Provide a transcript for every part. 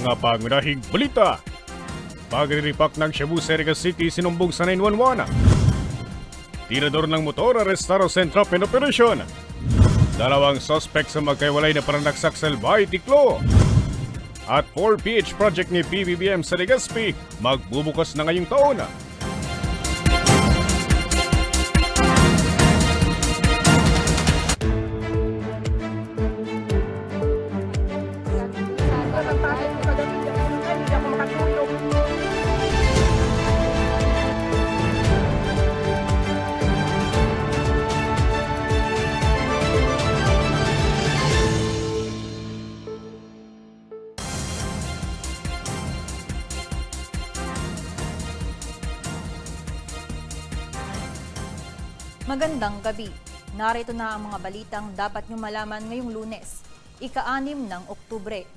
Mga pangunahing balita. Pagre-repack ng Cebu Seriga City sinumbong sa 911. Tirador ng motor arestado sa entrapment operation. Dalawang suspect sa magkaiwalay na pananaksak sa Albay, Tiklo. At 4PH project ni PBBM sa Legazpi magbubukas na ngayong taon. Magandang gabi. Narito na ang mga balitang dapat nyo malaman ngayong Lunes, ika-6 ng Oktubre.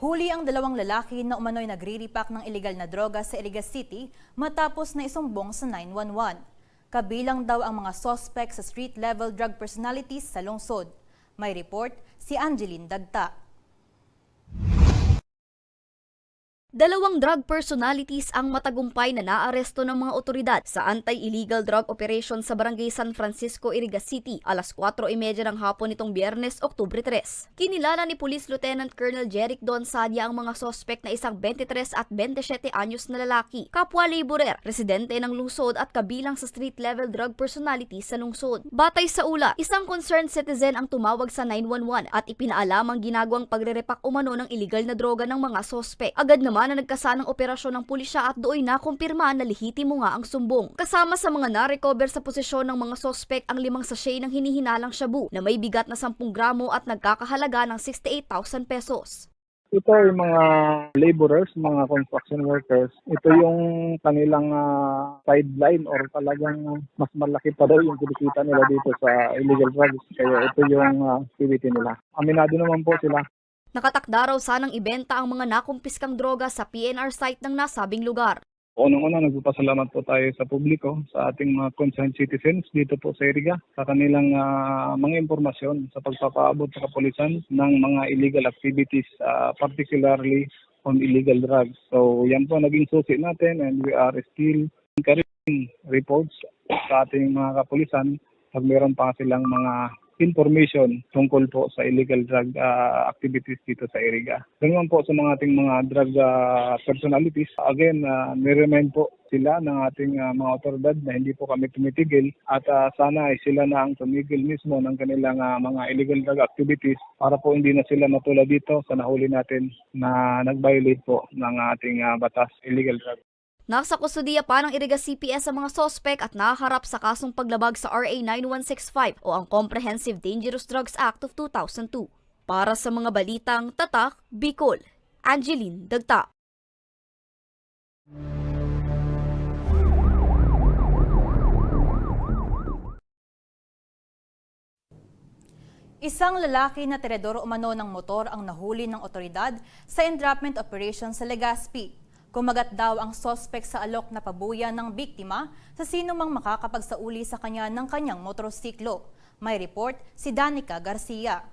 Huli ang dalawang lalaki na umano'y nagre-repack ng illegal na droga sa Iligas City matapos na isumbong sa 911. Kabilang daw ang mga suspect sa street-level drug personalities sa lungsod. May report si Angeline Dagta. Dalawang drug personalities ang matagumpay na naaresto ng mga otoridad sa anti-illegal drug operation sa Barangay San Francisco, Iligas City, alas 4:30 ng hapon nitong Biyernes, Oktubre 3. Kinilala ni Police Lieutenant Colonel Jeric Don Sadia ang mga sospek na isang 23 at 27 anyos na lalaki, kapwa laborer, residente ng lungsod at kabilang sa street-level drug personalities sa lungsod. Batay sa ulat, isang concerned citizen ang tumawag sa 911 at ipinaalam ang ginagawang pagre-repack umano ng illegal na droga ng mga sospek. Agad naman na nagkasanang operasyon ng pulisya at doon nakumpirma na lehitimo nga ang sumbong. Kasama sa mga na-recover sa posisyon ng mga sospek ang 5 sachet ng hinihinalang shabu na may bigat na 10 gramo at nagkakahalaga ng 68,000 pesos. Ito yung mga laborers, mga construction workers. Ito yung kanilang sideline or talagang mas malaki pa daw yung kinikita nila dito sa illegal drugs. Kaya ito yung activity nila. Aminado naman po sila. Nakatakda raw sanang ibenta ang mga nakumpiskang droga sa PNR site ng nasabing lugar. Unang-una, nagpapasalamat po tayo sa publiko, sa ating mga concerned citizens dito po sa Iriga, sa kanilang mga impormasyon sa pagpapaabot sa kapulisan ng mga illegal activities, particularly on illegal drugs. So yan po naging susi natin and we are still encouraging reports sa ating mga kapulisan pag meron pa silang mga information tungkol po sa illegal drug activities dito sa Iriga. Ganun po sa mga ating mga drug personalities. Again, niremind po sila ng ating mga otoridad na hindi po kami tumitigil at sana ay sila na ang tumigil mismo ng kanilang mga illegal drug activities para po hindi na sila matulad dito sa nahuli natin na nag-violate po ng ating batas illegal drug. Nasa kustudiya pa ng Irigas CPS ang mga sospek at naharap sa kasong paglabag sa RA 9165 o ang Comprehensive Dangerous Drugs Act of 2002. Para sa mga balitang tatak, Bicol, Angeline Dagta. Isang lalaki na tirador umano ng motor ang nahuli ng otoridad sa entrapment operation sa Legazpi. Kumagat daw ang suspect sa alok na pabuya ng biktima sa sino mang makakapagsauli sa kanya ng kanyang motorsiklo. May report si Danica Garcia.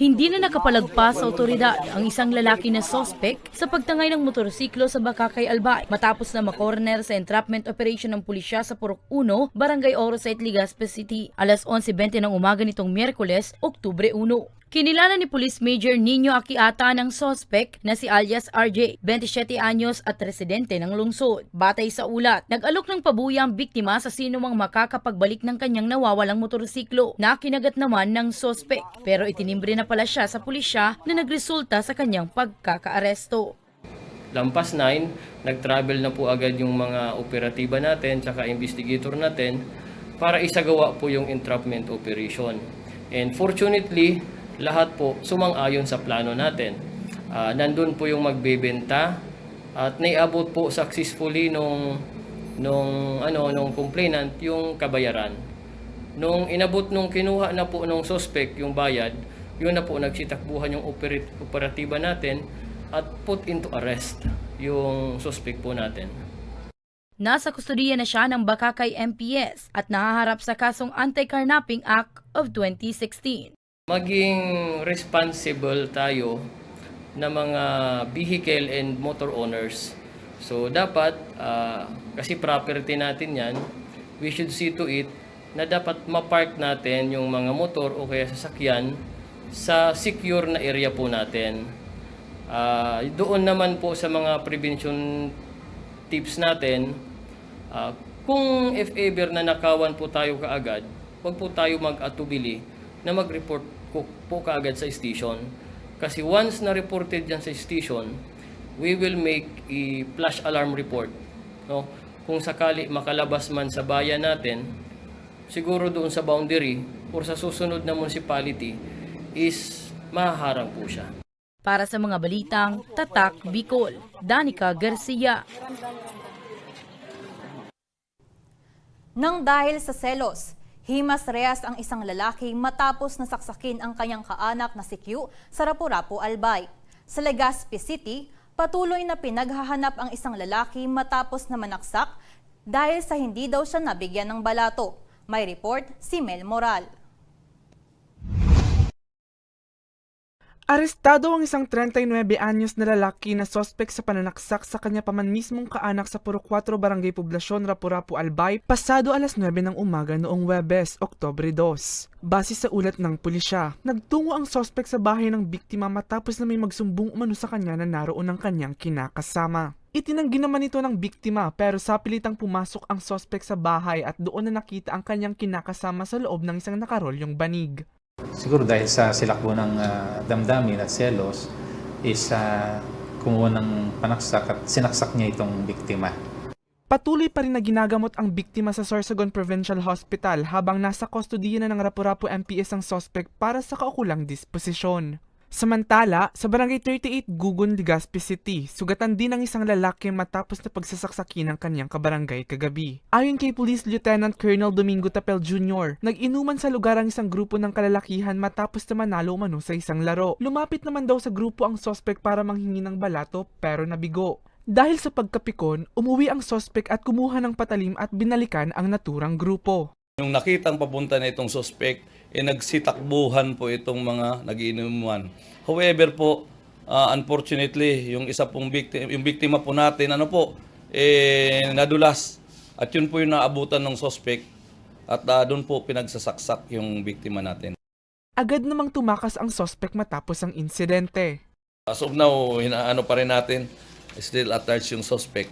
Hindi na nakapalagpas sa otoridad ang isang lalaki na suspect sa pagtangay ng motorsiklo sa Bakakay, Albay matapos na makorner sa entrapment operation ng pulisya sa Purok 1, Barangay Orosite, Legazpi City, alas 11:20 ng umaga nitong Miyerkules, Oktubre 1. Kinilala ni Police Major Nino Aquiata ng suspect na si alias RJ, 27 anyos at residente ng lungsod. Batay sa ulat, nag-alok ng pabuya ang biktima sa sino mang makakapagbalik ng kanyang nawawalang motorsiklo na kinagat naman ng suspect. Pero itinimbre na pala siya sa pulisya na nagresulta sa kanyang pagkakaaresto. Lampas 9, nag-travel na po agad yung mga operatiba natin tsaka investigator natin para isagawa po yung entrapment operation. And fortunately, lahat po sumang-ayon sa plano natin. Nandun po yung magbebenta at naiabot po successfully nung complainant yung kabayaran. Nung inabot nung kinuha na po nung suspect yung bayad, yun na po nagsitakbuhan yung operatiba natin at put into arrest yung suspect po natin. Nasa kustudiya na siya ng Bakakay MPS at nahaharap sa kasong Anti-Carnapping Act of 2016. Maging responsible tayo na mga vehicle and motor owners. So dapat, kasi property natin yan, we should see to it na dapat ma-park natin yung mga motor o kaya sasakyan sa secure na area po natin. Doon naman po sa mga prevention tips natin, kung if ever na nakawan po tayo kaagad, huwag po tayo mag-atubili na mag-report po kaagad sa station. Kasi once na reported yan sa station, we will make a flash alarm report. No? Kung sakali makalabas man sa bayan natin, siguro doon sa boundary or sa susunod na municipality is mahaharang po siya. Para sa mga balitang Tatak Bicol, Danica Garcia. Nang dahil sa selos, himas rehas ang isang lalaki matapos nasaksakin ang kanyang kaanak na si Q sa Rapu-Rapu, Albay. Sa Legazpi City, patuloy na pinaghahanap ang isang lalaki matapos na manaksak dahil sa hindi daw siya nabigyan ng balato. May report si Mel Moral. Arestado ang isang 39 anyos na lalaki na sospek sa pananaksak sa kanya pa man mismong kaanak sa Purok 4 Barangay Poblasyon, Rapu-Rapu, Albay, pasado alas 9 ng umaga noong Huwebes, Oktubre 2. Base sa ulat ng pulisya, nagtungo ang sospek sa bahay ng biktima matapos na may magsumbong umano sa kanya na naroon ang kanyang kinakasama. Itinanggi naman ito ng biktima pero sa pilitang pumasok ang sospek sa bahay at doon na nakita ang kanyang kinakasama sa loob ng isang nakarolyong banig. Siguro dahil sa silakbo ng damdamin at selos is kumuha ng panaksak at sinaksak niya itong biktima. Patuloy pa rin na ginagamot ang biktima sa Sorsogon Provincial Hospital habang nasa kustodiya na ng Rapu-Rapu MPS ang sospek para sa kaukulang disposisyon. Samantala, sa Barangay 38 Gugun, Legazpi City, sugatan din ang isang lalaki matapos na pagsasaksakin ng kanyang kabarangay kagabi. Ayon kay Police Lieutenant Colonel Domingo Tapel Jr., nag-inuman sa lugar ang isang grupo ng kalalakihan matapos na manalo umano sa isang laro. Lumapit naman daw sa grupo ang sospek para manghingi ng balato pero nabigo. Dahil sa pagkapikon, umuwi ang sospek at kumuha ng patalim at binalikan ang naturang grupo. Yung nakitang papunta na itong suspect, nagsitakbuhan po itong mga nagiinuman. However po, unfortunately, yung isa pong yung biktima po natin, nadulas. At yun po yung naabutan ng suspect at doon po pinagsasaksak yung biktima natin. Agad namang tumakas ang sospek matapos ang insidente. As of now, hinaano pa rin natin, still at large yung suspect.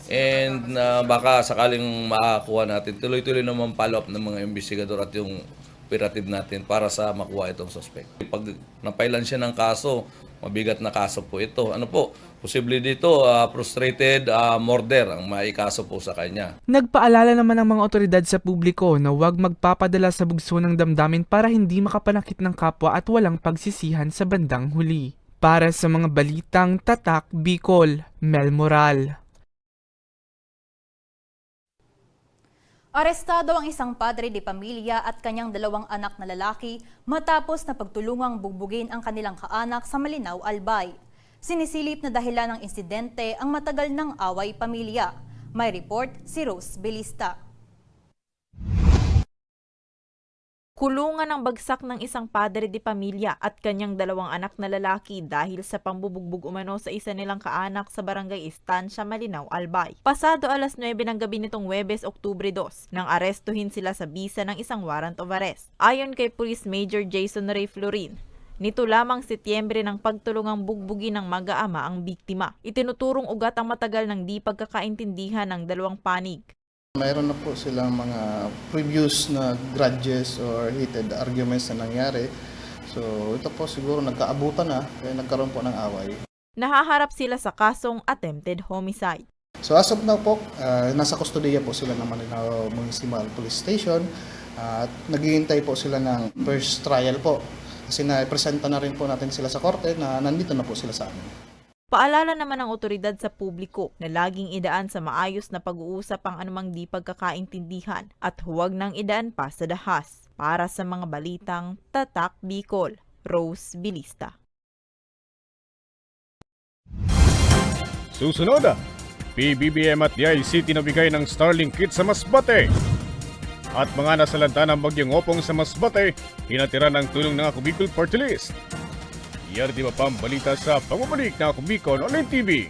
And baka sakaling makakuha natin, tuloy-tuloy naman follow-up ng mga investigador at yung operative natin para sa makuha itong suspect. Pag napailan siya ng kaso, mabigat na kaso po ito. Posible dito, frustrated murder ang maikaso po sa kanya. Nagpaalala naman ang mga otoridad sa publiko na huwag magpapadala sa bugso ng damdamin para hindi makapanakit ng kapwa at walang pagsisihan sa bandang huli. Para sa mga balitang Tatak Bicol, Mel Moral. Arestado ang isang padre de pamilya at kanyang 2 anak na lalaki matapos na pagtulungang bugbugin ang kanilang kaanak sa Malinaw, Albay. Sinisilip na dahilan ng insidente ang matagal ng away pamilya. May report si Rose Belista. Kulungan ang bagsak ng isang padre de pamilya at kanyang 2 anak na lalaki dahil sa pambubugbog umano sa isa nilang kaanak sa Barangay Estancia, Malinaw, Albay. Pasado alas 9 ng gabi nitong Huwebes, Oktubre 2, nang arestuhin sila sa bisa ng isang warrant of arrest. Ayon kay Police Major Jason Ray Florin, nito lamang Setyembre ng pagtulungang bugbugin ng mag-aama ang biktima. Itinuturong ugat ang matagal ng di pagkakaintindihan ng 2 panig. Mayroon na po silang mga previous na grudges or heated arguments na nangyari. So ito po siguro nagkaabutan na, kaya nagkaroon po ng away. Nahaharap sila sa kasong attempted homicide. So as of now po, nasa kustodiya po sila ng Malinaw Municipal Police Station at naghihintay po sila ng first trial po. Kasi na-presenta na rin po natin sila sa korte na nandito na po sila sa amin. Paalala naman ng otoridad sa publiko na laging idaan sa maayos na pag-uusap ang anumang di pagkakaintindihan at huwag nang idaan pa sa dahas. Para sa mga balitang Tatak Bicol, Rose Belista. Susunod, PBBM at DICT nabigay ng Starlink kit sa Masbate. At mga nasalanta ng bagyong Opong sa Masbate, hinatira ng tulong ng Ako Bicol Party List. Iyar di ba pang balita sa pamabalik ng Ako Bicol Online TV.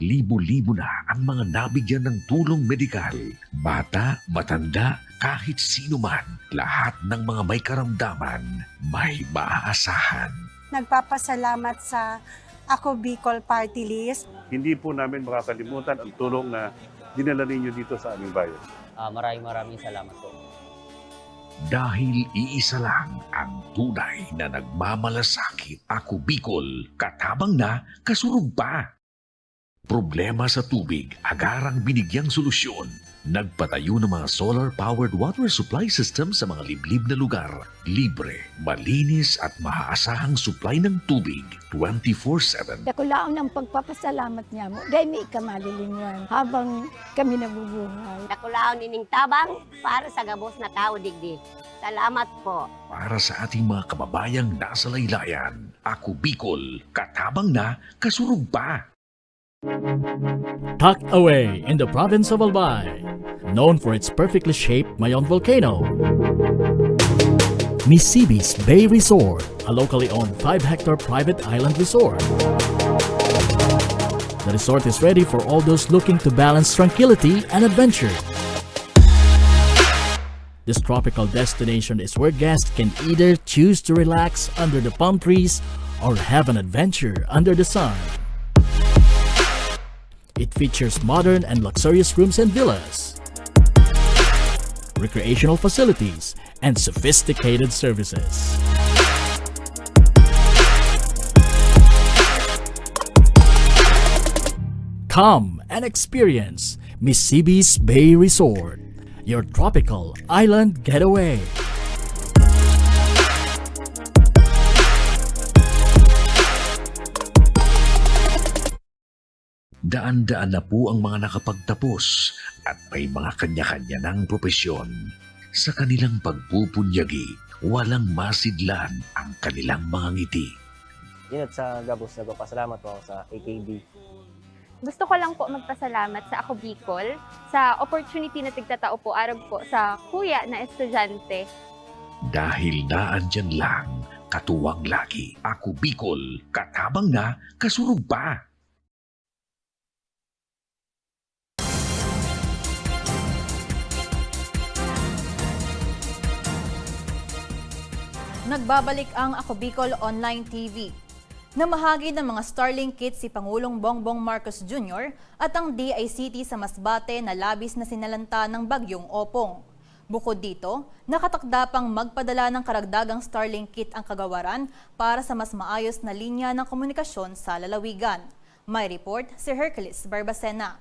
Libo-libo na ang mga nabigyan ng tulong medikal. Bata, matanda, kahit sino man, lahat ng mga may karamdaman, may maaasahan. Nagpapasalamat sa Ako Bicol Party List. Hindi po namin makakalimutan ang tulong na dinala ninyo dito sa aming bayan. Maraming salamat po. Dahil iisa lang ang tunay na nagmamalasakit. Ako Bicol, katabang na, kasurog pa. Problema sa tubig, agarang binigyang solusyon. Nagpatayo ng mga solar-powered water supply system sa mga liblib na lugar. Libre, malinis at maaasahang supply ng tubig 24/7. Dakulaon ng pagpapasalamat niya mo dahil may kamalilingan habang kami nabubuhay. Dakulaon nining tabang para sa gabos na tao digdi. Salamat po. Para sa ating mga kababayang nasa laylayan, Ako Bicol, katabang na, kasurog pa. Tucked away in the province of Albay, known for its perfectly shaped Mayon volcano, Misibis Bay Resort, a locally owned 5-hectare private island resort. The resort is ready for all those looking to balance tranquility and adventure. This tropical destination is where guests can either choose to relax under the palm trees or have an adventure under the sun. It features modern and luxurious rooms and villas, recreational facilities, and sophisticated services. Come and experience Misibis Bay Resort, your tropical island getaway. Daan-daan na po ang mga nakapagtapos at may mga kanya-kanya ng propesyon. Sa kanilang pagpupunyagi, walang masidlan ang kanilang mga ngiti. Yun at sa Gabos, nagpapasalamat po ako sa AKB. Gusto ko lang po magpasalamat sa Ako Bicol sa opportunity na tigtatao po arog po sa kuya na estudyante. Dahil naandyan lang, katuwang lagi, Ako Bicol, katabang na, kasurog pa. Nagbabalik ang Ako Bicol Online TV. Namahagi ng mga Starlink kits si Pangulong Bongbong Marcos Jr. at ang DICT sa Masbate na labis na sinalanta ng bagyong Opong. Bukod dito, nakatakda pang magpadala ng karagdagang Starlink kit ang kagawaran para sa mas maayos na linya ng komunikasyon sa lalawigan. May report si Hercules Barbacena.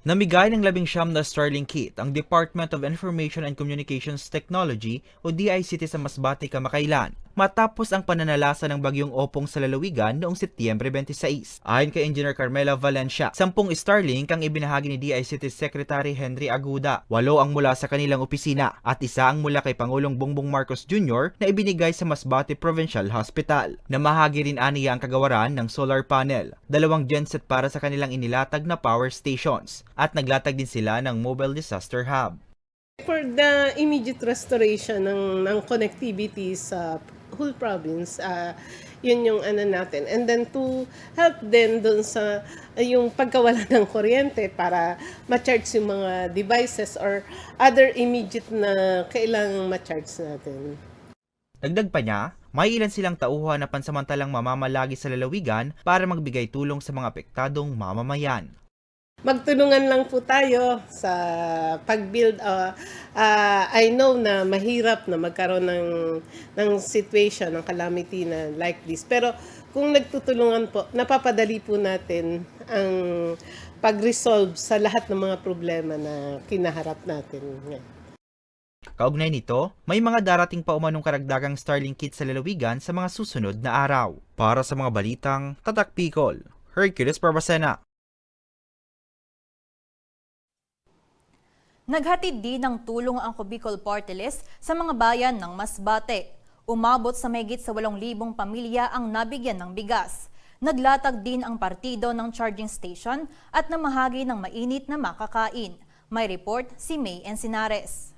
Namigay ng 19 na Starlink kit ang Department of Information and Communications Technology o DICT sa Masbate kamakailan, matapos ang pananalasa ng bagyong Opong sa lalawigan noong Setyembre 26. Ayon kay Engineer Carmela Valencia, 10 Starlink ang ibinahagi ni DICT Secretary Henry Aguda, 8 ang mula sa kanilang opisina at 1 ang mula kay Pangulong Bongbong Marcos Jr. na ibinigay sa Masbate Provincial Hospital. Namahagi rin aniya ang kagawaran ng solar panel, 2 genset para sa kanilang inilatag na power stations, at naglatag din sila ng Mobile Disaster Hub. For the immediate restoration ng connectivity sa whole province, yun yung ano natin. And then to help din dun sa yung pagkawala ng kuryente para ma-charge yung mga devices or other immediate na kailangang ma-charge natin. Dagdag pa niya, may ilan silang tauhan na pansamantalang mamamalagi sa lalawigan para magbigay tulong sa mga apektadong mamamayan. Magtulungan lang po tayo sa pag-build. I know na mahirap na magkaroon ng situation, ng calamity na like this. Pero kung nagtutulungan po, napapadali po natin ang pag-resolve sa lahat ng mga problema na kinaharap natin. Kaugnay nito, may mga darating pa umanong karagdagang Starlink kit sa lalawigan sa mga susunod na araw. Para sa mga balitang Tatak Bicol, Hercules Barbacena. Naghatid din ng tulong ang Ako Bicol Party List sa mga bayan ng Masbate. Umabot sa mahigit sa 8,000 pamilya ang nabigyan ng bigas. Naglatag din ang partido ng charging station at namahagi ng mainit na makakain. May report si May Encinares.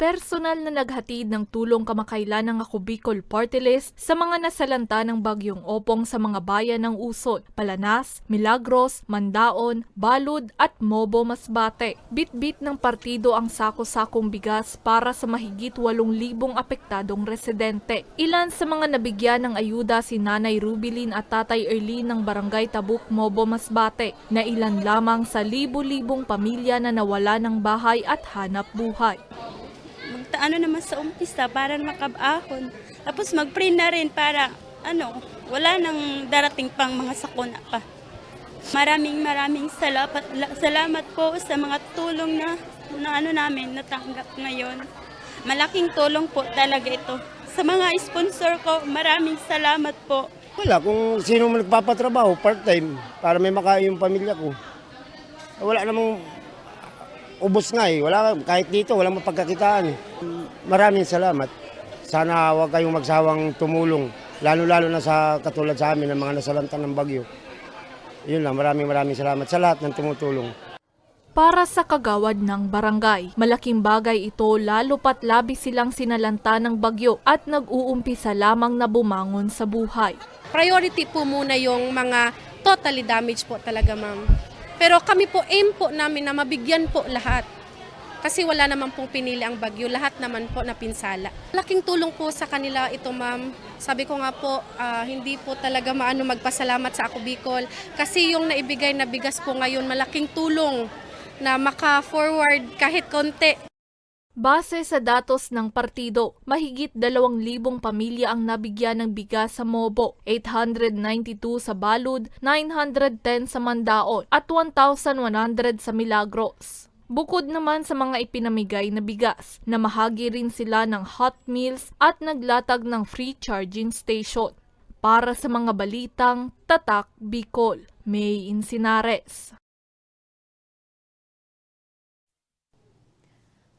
Personal na naghatid ng tulong kamakailan ng Ako Bicol Party List sa mga nasalanta ng bagyong Opong sa mga bayan ng Usod, Palanas, Milagros, Mandaon, Balud at Mobo Masbate. Bit-bit ng partido ang sako-sakong bigas para sa mahigit 8,000 apektadong residente. Ilan sa mga nabigyan ng ayuda si Nanay Rubilin at Tatay Erlin ng Barangay Tabuk, Mobo Masbate, na ilan lamang sa libu-libong pamilya na nawala ng bahay at hanap buhay. Magtaano naman sa umpisa para makabahon. Tapos mag-pray na rin para wala nang darating pang mga sakuna pa. Maraming salamat po sa mga tulong na namin natanggap ngayon. Malaking tulong po talaga ito. Sa mga sponsor ko, maraming salamat po. Wala, kung sino man nagpapatrabaho, part-time, para may makain yung pamilya ko. Wala namang ubos nga eh. Wala, kahit dito, walang mapagkakitaan eh. Maraming salamat. Sana huwag kayong magsawang tumulong. Lalo-lalo na sa katulad sa amin ng mga nasalanta ng bagyo. Yun lang, maraming salamat sa lahat ng tumutulong. Para sa kagawad ng barangay, malaking bagay ito lalo pat labis silang sinalanta ng bagyo at nag-uumpisa lamang na bumangon sa buhay. Priority po muna yung mga totally damaged po talaga, ma'am. Pero kami po, aim po namin na mabigyan po lahat. Kasi wala naman pong pinili ang bagyo, lahat naman po napinsala. Laking tulong po sa kanila ito, ma'am. Sabi ko nga po, hindi po talaga magpasalamat sa Ako Bicol. Kasi yung naibigay na bigas po ngayon, malaking tulong na maka-forward kahit konti. Base sa datos ng partido, mahigit 2,000 pamilya ang nabigyan ng bigas sa Mobo, 892 sa Balud, 910 sa Mandaon at 1,100 sa Milagros. Bukod naman sa mga ipinamigay na bigas, namahagi rin sila ng hot meals at naglatag ng free charging station. Para sa mga balitang Tatak Bicol, May Encinares.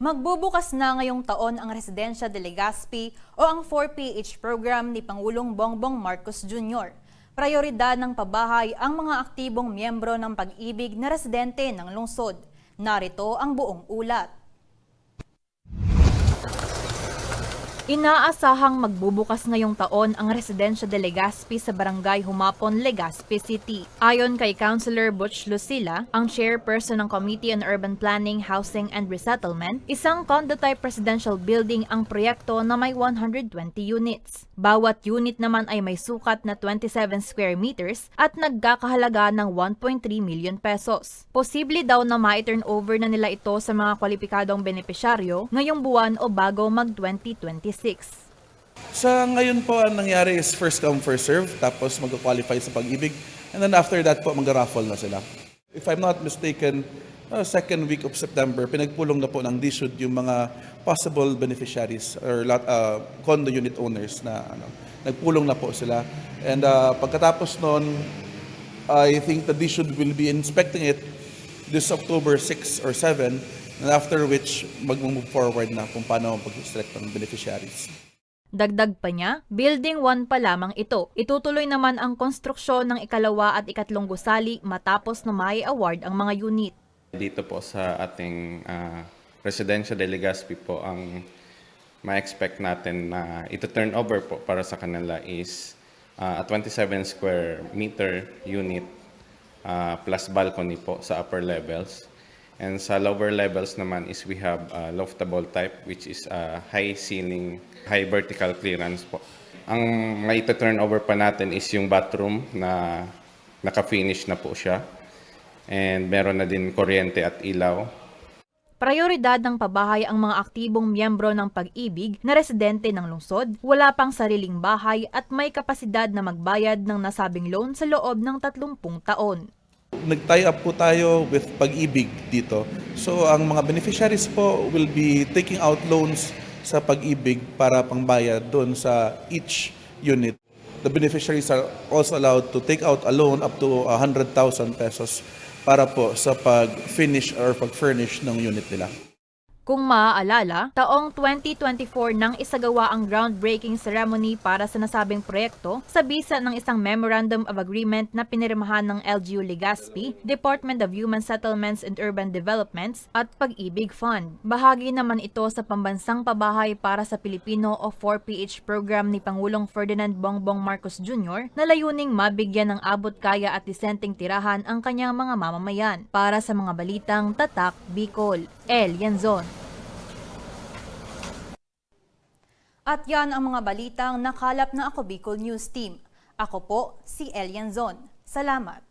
Magbubukas na ngayong taon ang Residencia de Legazpi o ang 4PH program ni Pangulong Bongbong Marcos Jr. Prioridad ng pabahay ang mga aktibong miyembro ng Pag-ibig na residente ng lungsod. Narito ang buong ulat. Inaasahang magbubukas ngayong taon ang Residencia de Legazpi sa Barangay Humapon, Legazpi City. Ayon kay Councilor Butch Lucila, ang chairperson ng Committee on Urban Planning, Housing and Resettlement, isang condo-type residential building ang proyekto na may 120 units. Bawat unit naman ay may sukat na 27 square meters at nagkakahalaga ng 1.3 million pesos. Posible daw na ma-turn over na nila ito sa mga kwalipikadong benepisyaryo ngayong buwan o bago mag-2026. Sa ngayon po, ang nangyari is first come, first serve, tapos mag-qualify sa Pag-ibig, and then after that po, mag-raffle na sila. If I'm not mistaken, second week of September, pinagpulong na po ng DSUD yung mga possible beneficiaries or condo unit owners na nagpulong na po sila. And pagkatapos noon, I think the DSUD will be inspecting it this October 6 or 7, and after which, mag-move forward na kung paano pag-select ng beneficiaries. Dagdag pa niya, Building 1 pa lamang ito. Itutuloy naman ang konstruksyon ng ikalawa at ikatlong gusali matapos na may award ang mga unit. Dito po sa ating Residencia de Legazpi po, ang ma-expect natin na ito-turn over po para sa kanila is a 27 square meter unit plus balcony po sa upper levels. And sa lower levels naman is we have loftable type, which is high ceiling, high vertical clearance po. Ang may turn over pa natin is yung bathroom na naka-finish na po siya. And meron na din kuryente at ilaw. Prioridad ng pabahay ang mga aktibong miyembro ng Pag-ibig na residente ng lungsod, wala pang sariling bahay at may kapasidad na magbayad ng nasabing loan sa loob ng 30 taon. Nag-tie up po tayo with Pag-ibig dito. So ang mga beneficiaries po will be taking out loans sa Pag-ibig para pangbayad doon sa each unit. The beneficiaries are also allowed to take out a loan up to 100,000 pesos para po sa pag-finish or pag-furnish ng unit nila. Kung maaalala, taong 2024 nang isagawa ang groundbreaking ceremony para sa nasabing proyekto sa bisa ng isang Memorandum of Agreement na pinirmahan ng LGU Legazpi, Department of Human Settlements and Urban Developments at Pag-ibig Fund. Bahagi naman ito sa Pambansang Pabahay para sa Pilipino o 4PH program ni Pangulong Ferdinand Bongbong Marcos Jr. na layuning mabigyan ng abot kaya at disenteng tirahan ang kanyang mga mamamayan. Para sa mga balitang Tatak Bicol, El Yanzon. At yan ang mga balitang nakalap ng Ako Bicol News Team. Ako po si El Yanzon. Salamat.